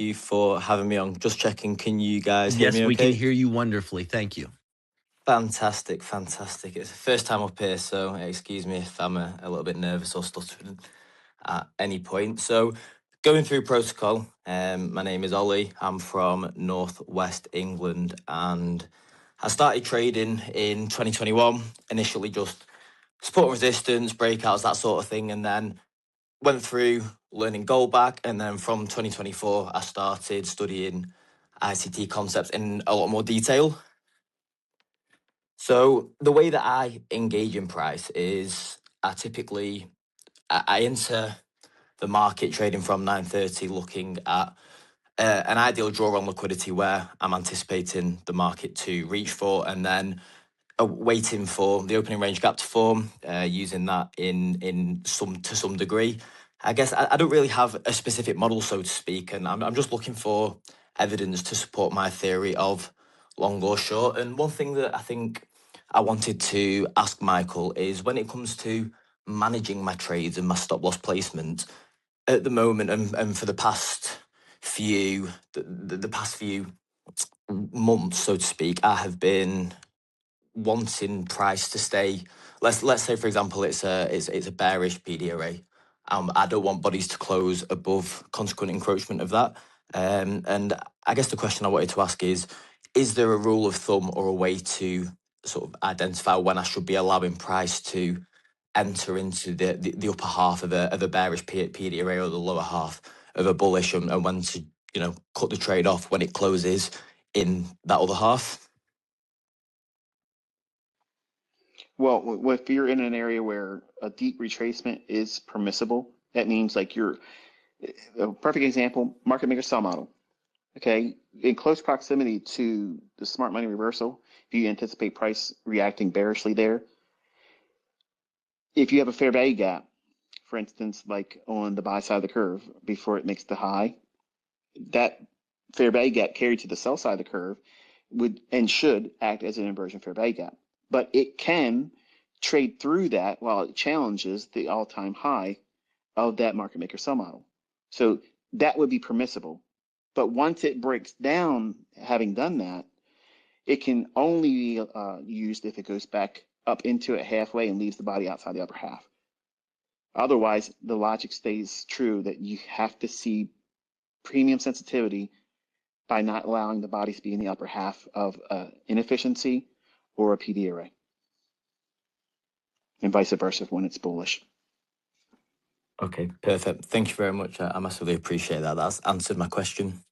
you for having me on. Just checking, can you guys hear Yes, me we can okay? hear you wonderfully. Thank you. Fantastic, fantastic. It's the first time up here, so excuse me if I'm a little bit nervous or stuttering at any point. So, going through protocol, my name is Ollie. I'm from Northwest England and I started trading in 2021, initially just support and resistance, breakouts, that sort of thing, and then went through learning gold back. And then from 2024, I started studying ICT concepts in a lot more detail. So the way that I engage in price is I enter the market trading from 9:30, looking at an ideal draw on liquidity where I'm anticipating the market to reach for, and then waiting for the opening range gap to form, using that in some degree. I guess I don't really have a specific model, so to speak, and I'm just looking for evidence to support my theory of long or short. And one thing that I think I wanted to ask Michael is when it comes to managing my trades and my stop loss placement at the moment, and for the past the past few months, so to speak, I have been wanting price to stay. Let's say, for example, it's a bearish PD array. I don't want bodies to close above consequent encroachment of that. And I guess the question I wanted to ask is there a rule of thumb or a way to sort of identify when I should be allowing price to enter into the upper half of a bearish PD array or the lower half of a bullish, and when to cut the trade off when it closes in that other half? Well, if you're in an area where a deep retracement is permissible, that means like you're a perfect example, market maker sell model. Okay, in close proximity to the smart money reversal, if you anticipate price reacting bearishly there, if you have a fair value gap, for instance, like on the buy side of the curve before it makes the high, that fair value gap carried to the sell side of the curve would and should act as an inversion fair value gap. But it can trade through that while it challenges the all-time high of that market maker sell model. So that would be permissible. But once it breaks down, having done that, it can only be used if it goes back up into it halfway and leaves the body outside the upper half. Otherwise, the logic stays true that you have to see premium sensitivity by not allowing the body to be in the upper half of inefficiency or a PD array, and vice versa when it's bullish. Okay, perfect. Thank you very much. I massively appreciate that. That's answered my question.